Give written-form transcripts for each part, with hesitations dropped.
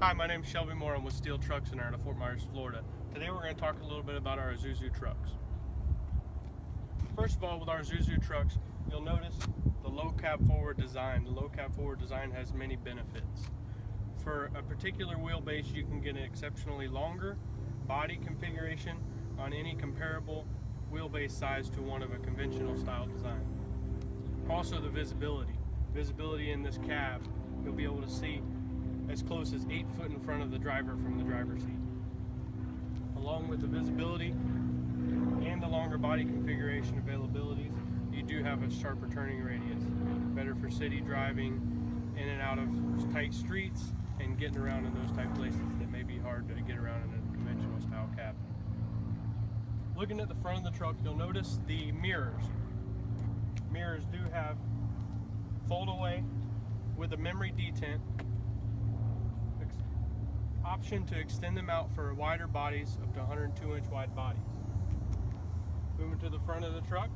Hi, my name is Shelby Moore. I'm with Steele Trucks Center out of Fort Myers, Florida. Today we're going to talk a little bit about our Isuzu trucks. First of all, with our Isuzu trucks, you'll notice the low cab forward design. The low cab forward design has many benefits. For a particular wheelbase, you can get an exceptionally longer body configuration on any comparable wheelbase size to one of a conventional style design. Also, the visibility. Visibility in this cab, you'll be able to see as close as 8 foot in front of the driver from the driver's seat. Along with the visibility and the longer body configuration availabilities, you do have a sharper turning radius. Better for city driving, in and out of tight streets, and getting around in those type places that may be hard to get around in a conventional style cab. Looking at the front of the truck, you'll notice the mirrors. Mirrors do have fold away with a memory detent, option to extend them out for wider bodies up to 102-inch wide bodies. Moving to the front of the truck,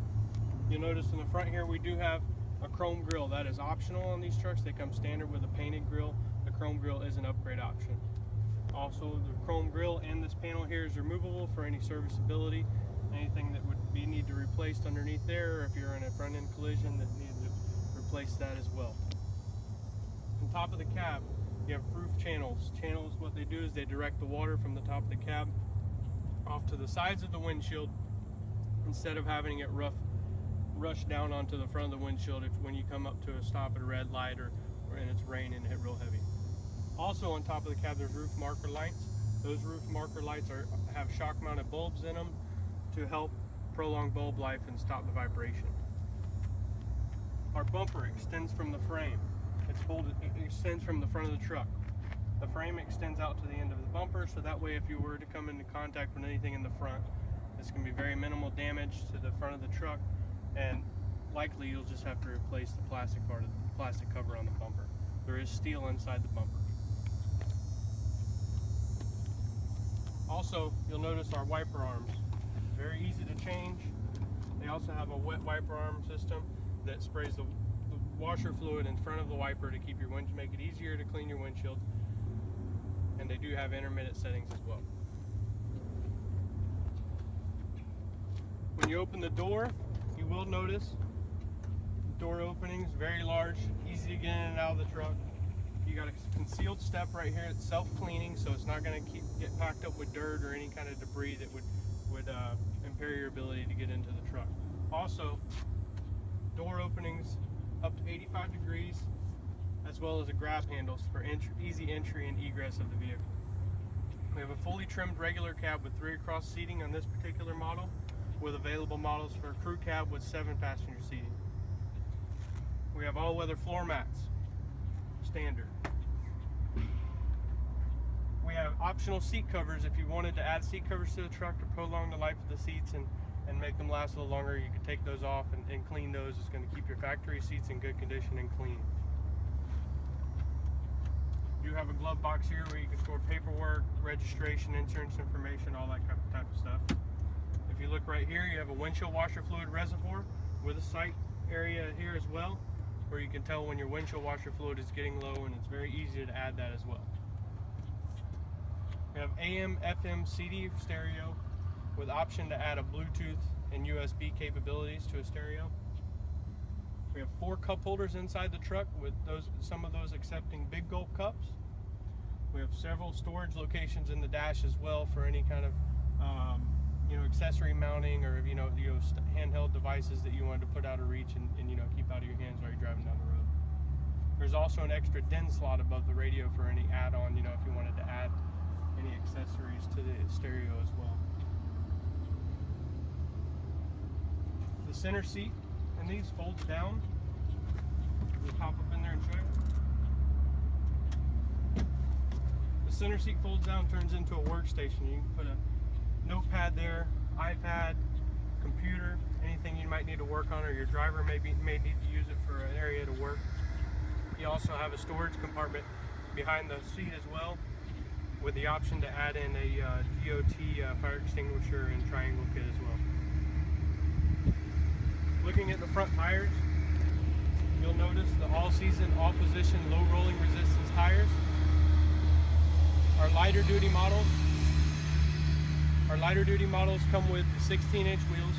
you'll notice in the front here we do have a chrome grille. That is optional on these trucks. They come standard with a painted grille. The chrome grille is an upgrade option. Also, the chrome grille and this panel here is removable for any serviceability. Anything that would need to be replaced underneath there, or if you're in a front end collision that needs to replace that as well. On top of the cab, you have roof channels. Channels, what they do is they direct the water from the top of the cab off to the sides of the windshield instead of having it rush down onto the front of the windshield when you come up to a stop at a red light or and it's raining and hit real heavy. Also on top of the cab there's roof marker lights. Those roof marker lights have shock mounted bulbs in them to help prolong bulb life and stop the vibration. Our bumper extends from the frame. It extends from the front of the truck. The frame extends out to the end of the bumper, so that way if you were to come into contact with anything in the front, this can be very minimal damage to the front of the truck, and likely you'll just have to replace the plastic cover on the bumper. There is steel inside the bumper. Also, you'll notice our wiper arms. Very easy to change. They also have a wet wiper arm system that sprays the washer fluid in front of the wiper to make it easier to clean your windshield, and they do have intermittent settings as well. When you open the door, you will notice the door openings very large, easy to get in and out of the truck. You got a concealed step right here. It's self-cleaning, so it's not going to get packed up with dirt or any kind of debris that would impair your ability to get into the truck. Also, door openings up to 85 degrees, as well as a grab handles for easy entry and egress of the vehicle. We have a fully trimmed regular cab with 3 across seating on this particular model, with available models for a crew cab with 7 passenger seating. We have all-weather floor mats, standard. We have optional seat covers. If you wanted to add seat covers to the truck to prolong the life of the seats and make them last a little longer, you can take those off and clean those. It's going to keep your factory seats in good condition and clean. You have a glove box here where you can store paperwork, registration, insurance information, all that type of stuff. If you look right here, you have a windshield washer fluid reservoir with a sight area here as well, where you can tell when your windshield washer fluid is getting low, and it's very easy to add that as well. We have AM, FM, CD stereo with option to add a Bluetooth and USB capabilities to a stereo. We have 4 cup holders inside the truck, with some of those accepting big gulp cups. We have several storage locations in the dash as well for any kind of accessory mounting or handheld devices that you wanted to put out of reach and keep out of your hands while you're driving down the road. There's also an extra DIN slot above the radio for any add-on, if you wanted to add any accessories to the stereo as well. The center seat and these folds down. We'll pop up in there and show you. The center seat folds down, turns into a workstation. You can put a notepad there, iPad, computer, anything you might need to work on, or your driver may need to use it for an area to work. You also have a storage compartment behind the seat as well, with the option to add in a DOT fire extinguisher and triangle kit as well. Looking at the front tires, you'll notice the all-season, all-position, low rolling resistance tires. lighter duty models, come with 16-inch wheels.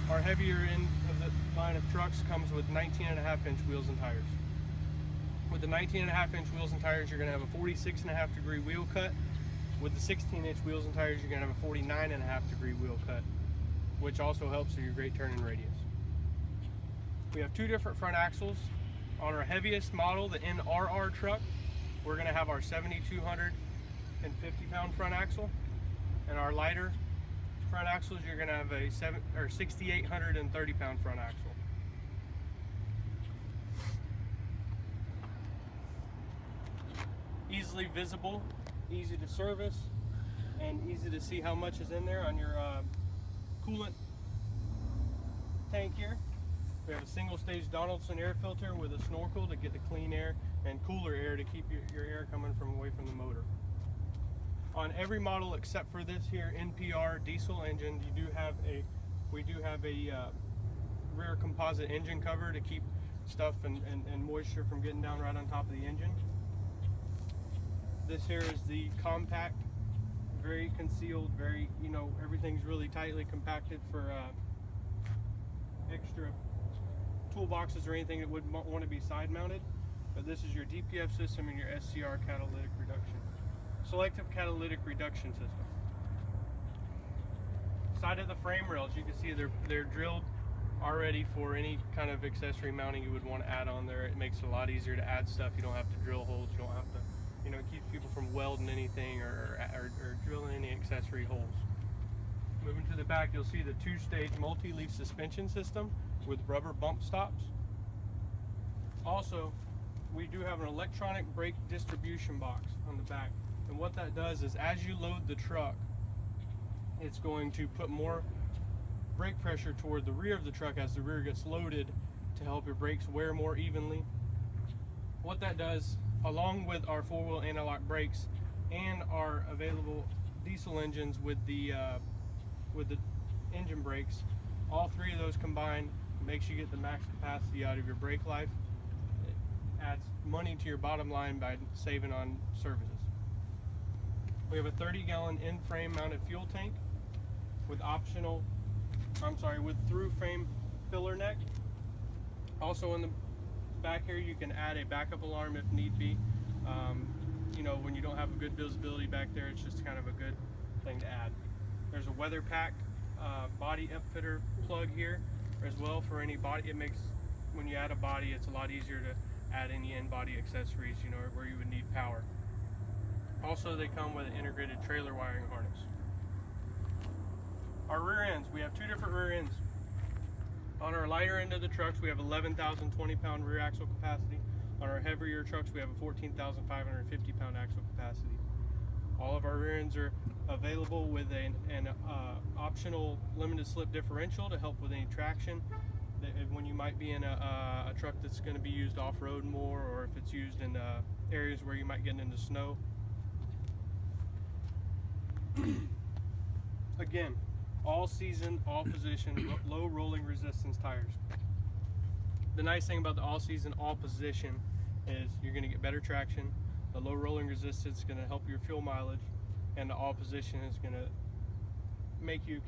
Our heavier end of the line of trucks comes with 19.5-inch wheels and tires. With the 19.5-inch wheels and tires, you're going to have a 46.5-degree wheel cut. With the 16-inch wheels and tires, you're going to have a 49.5-degree wheel cut, which also helps with your great turning radius. We have two different front axles. On our heaviest model, the NRR truck, we're going to have our 7,250-pound front axle, and our lighter front axles, you're going to have a 6,830-pound front axle. Easily visible, easy to service, and easy to see how much is in there on your coolant tank here. We have a single-stage Donaldson air filter with a snorkel to get the clean air and cooler air to keep your air coming from away from the motor. On every model except for this here NPR diesel engine, we do have a rear composite engine cover to keep stuff and moisture from getting down right on top of the engine. This here is the compact, very concealed, very, everything's really tightly compacted for extra toolboxes or anything that would want to be side mounted. But this is your DPF system and your SCR catalytic reduction. Selective catalytic reduction system. Side of the frame rails, you can see they're drilled already for any kind of accessory mounting you would want to add on there. It makes it a lot easier to add stuff. You don't have to drill holes, you don't have to, it keeps people from welding anything or drilling any accessory holes. Moving to the back, you'll see the two-stage multi-leaf suspension system with rubber bump stops. Also, we do have an electronic brake distribution box on the back. And what that does is as you load the truck, it's going to put more brake pressure toward the rear of the truck as the rear gets loaded to help your brakes wear more evenly. What that does, along with our four-wheel anti-lock brakes and our available diesel engines with the engine brakes, all three of those combined makes you get the max capacity out of your brake life. It adds money to your bottom line by saving on services. We have a 30-gallon in-frame mounted fuel tank with through frame filler neck. Also in the back here, you can add a backup alarm if need be. When you don't have a good visibility back there, it's just kind of a good thing to add. There's a weather pack body upfitter plug here as well for any body. It makes, when you add a body, it's a lot easier to add any in-body accessories, where you would need power. Also, they come with an integrated trailer wiring harness. Our rear ends, we have two different rear ends. On our lighter end of the trucks, we have 11,020-pound rear axle capacity. On our heavier trucks, we have a 14,550-pound axle capacity. All of our rear ends are available with an optional limited slip differential to help with any traction when you might be in a truck that's going to be used off-road more, or if it's used in areas where you might get into snow. Again, all season, all position, low rolling resistance tires. The nice thing about the all season, all position is you're going to get better traction. The low rolling resistance is going to help your fuel mileage, and the all position is going to make you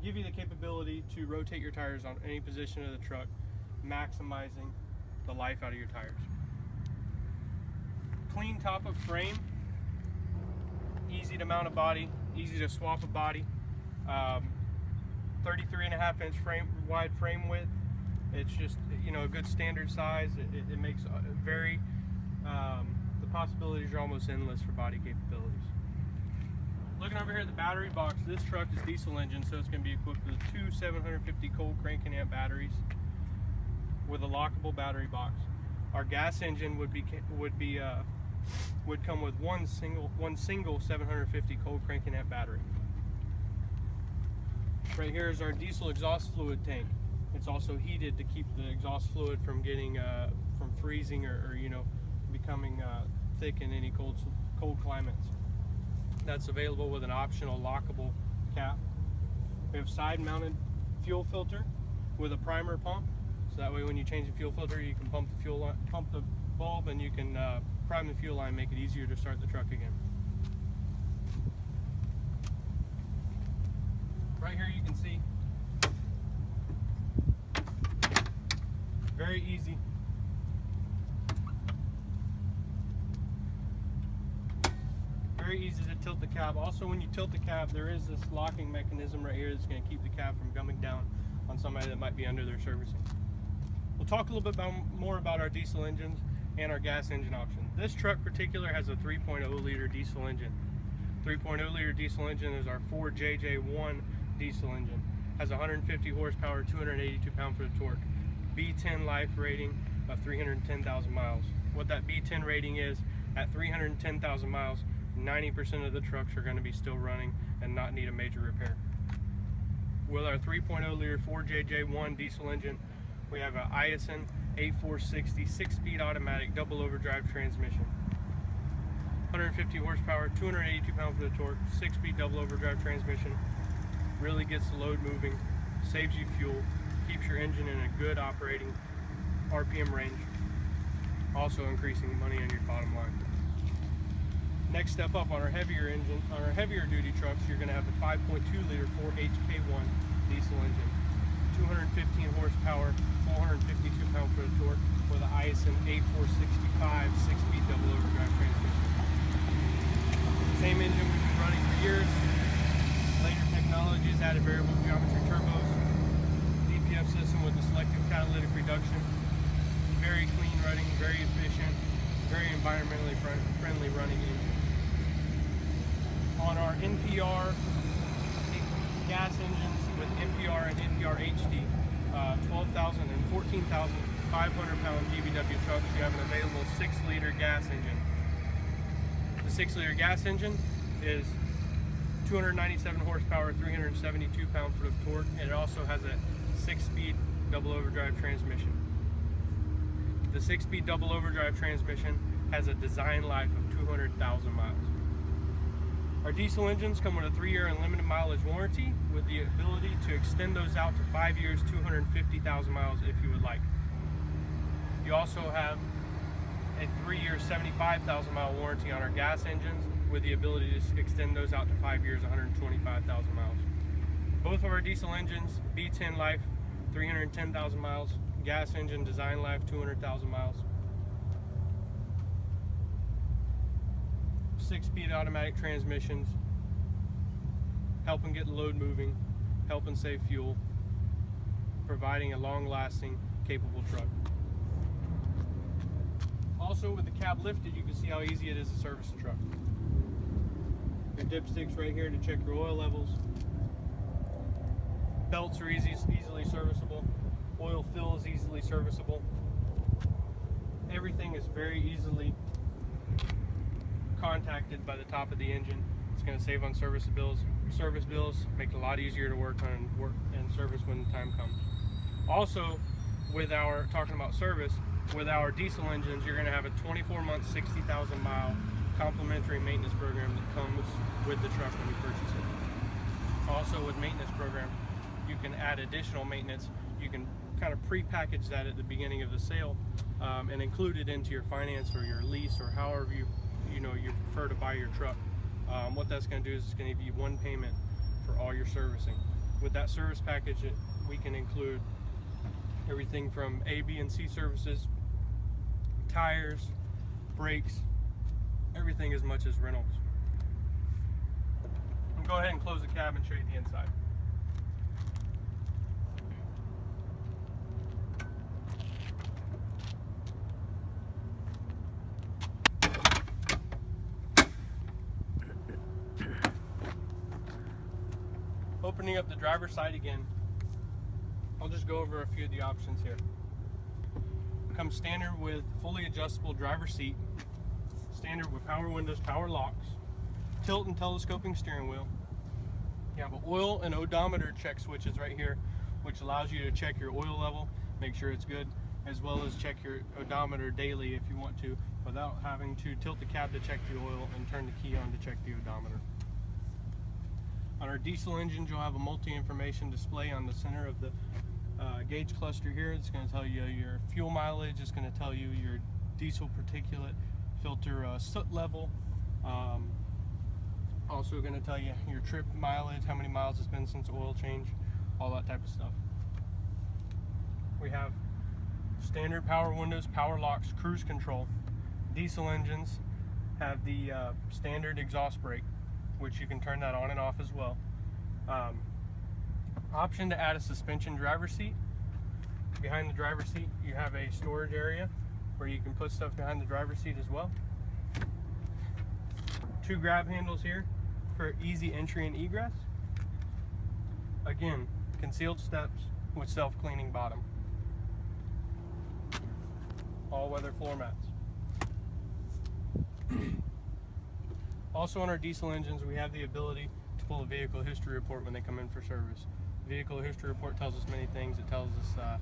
give you the capability to rotate your tires on any position of the truck, maximizing the life out of your tires. Clean top of frame, easy to mount a body, easy to swap a body. 33.5-inch wide frame width. It's just a good standard size. It makes the possibilities are almost endless for body capabilities. Looking over here at the battery box, this truck is diesel engine, so it's going to be equipped with two 750 cold cranking amp batteries with a lockable battery box. Our gas engine would come with one single 750 cold cranking amp battery. Right here is our diesel exhaust fluid tank. It's also heated to keep the exhaust fluid from getting from freezing or becoming thick in any cold climates. That's available with an optional lockable cap. We have side-mounted fuel filter with a primer pump, so that way when you change the fuel filter, you can pump the bulb, and you can prime the fuel line, make it easier to start the truck again. Right here you can see, very easy. Very easy to tilt the cab. Also, when you tilt the cab, there is this locking mechanism right here that's going to keep the cab from coming down on somebody that might be under their servicing. We'll talk a little bit more about our diesel engines and our gas engine option. This truck particular has a 3.0 liter diesel engine. 3.0 liter diesel engine is our 4JJ1 diesel engine. Has 150 horsepower, 282 pound-foot of torque. B10 life rating of 310,000 miles. What that B10 rating is, at 310,000 miles, 90% of the trucks are going to be still running and not need a major repair. With our 3.0 liter 4JJ1 diesel engine, we have an Isuzu 8460 6-speed automatic double overdrive transmission. 150 horsepower, 282 pound-foot of torque, 6-speed double overdrive transmission. Really gets the load moving, saves you fuel, keeps your engine in a good operating RPM range, also increasing money on your bottom line. Next step up on our heavier engine, on our heavier duty trucks, you're going to have the 5.2 liter 4HK1 diesel engine, 215 horsepower, 452 pound-foot of torque, with the Isuzu 8465 6-speed double overdrive transmission. Same engine we've been running for years. Later technologies added variable geometry turbos, DPF system with the selective catalytic reduction. Very clean running, very efficient, very environmentally friendly running engine. On our NPR gas engines with NPR and NPR HD, 12,000 and 14,500 pound DVW trucks, you have an available 6-liter gas engine. The 6-liter gas engine is 297 horsepower, 372 pound-foot of torque, and it also has a 6-speed double overdrive transmission. The 6-speed double overdrive transmission has a design life of 200,000 miles. Our diesel engines come with a 3-year unlimited mileage warranty with the ability to extend those out to 5 years, 250,000 miles if you would like. You also have a 3-year, 75,000 mile warranty on our gas engines with the ability to extend those out to 5 years, 125,000 miles. Both of our diesel engines, B10 life, 310,000 miles, gas engine design life, 200,000 miles. 6-speed automatic transmissions, helping get the load moving, helping save fuel, providing a long-lasting, capable truck. Also, with the cab lifted, you can see how easy it is to service the truck. Your dipsticks right here to check your oil levels. Belts are easily serviceable. Oil fill is easily serviceable. Everything is very easily contacted by the top of the engine. It's going to save on service bills, make it a lot easier to work and service when the time comes. Also, with our, talking about service, with our diesel engines, you're going to have a 24-month, 60,000 mile complimentary maintenance program that comes with the truck when you purchase it. Also, with maintenance program, you can add additional maintenance. You can kind of pre-package that at the beginning of the sale and include it into your finance or your lease or however you prefer to buy your truck. What that's going to do is it's going to give you one payment for all your servicing. With that service package, we can include everything from A, B, and C services, tires, brakes, everything as much as rentals. I'll go ahead and close the cab and show you the inside. Opening up the driver's side again, I'll just go over a few of the options here. It comes standard with fully adjustable driver's seat, standard with power windows, power locks, tilt and telescoping steering wheel. You have an oil and odometer check switches right here, which allows you to check your oil level, make sure it's good, as well as check your odometer daily if you want to, without having to tilt the cab to check the oil and turn the key on to check the odometer. On our diesel engines, you'll have a multi-information display on the center of the gauge cluster here. It's going to tell you your fuel mileage. It's going to tell you your diesel particulate filter soot level. Also going to tell you your trip mileage, how many miles it's been since oil change, all that type of stuff. We have standard power windows, power locks, cruise control. Diesel engines have the standard exhaust brake, which you can turn that on and off as well. Option to add a suspension driver's seat. Behind the driver's seat you have a storage area where you can put stuff behind the driver's seat as well. 2 grab handles here for easy entry and egress. Again, concealed steps with self-cleaning bottom. All-weather floor mats. Also on our diesel engines, we have the ability to pull a vehicle history report when they come in for service. Vehicle history report tells us many things. It tells us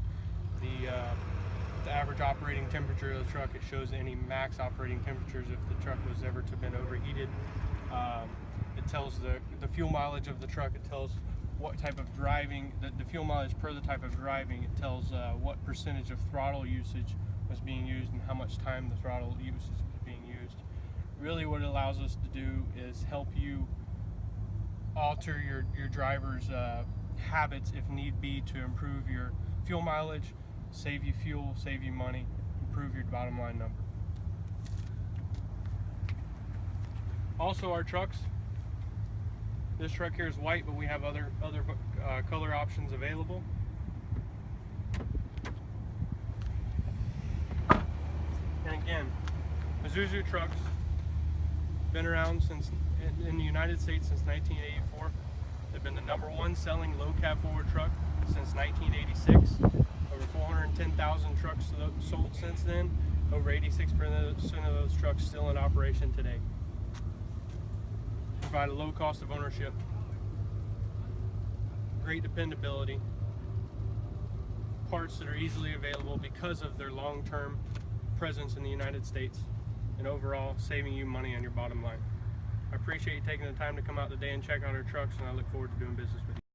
the average operating temperature of the truck. It shows any max operating temperatures if the truck was ever to have been overheated. It tells the fuel mileage of the truck. It tells what type of driving, the fuel mileage per the type of driving. It tells what percentage of throttle usage was being used and how much time the throttle usage was being used. Really what it allows us to do is help you alter your driver's habits if need be to improve your fuel mileage, save you fuel, save you money, improve your bottom line number. Also our trucks, this truck here is white, but we have other color options available. And again, Isuzu trucks been around in the United States since 1984. They've been the #1 selling low cab forward truck since 1986. Over 410,000 trucks sold since then. Over 86% of those trucks still in operation today. Provide a low cost of ownership, great dependability, parts that are easily available because of their long-term presence in the United States, and overall saving you money on your bottom line. I appreciate you taking the time to come out today and check out our trucks, and I look forward to doing business with you.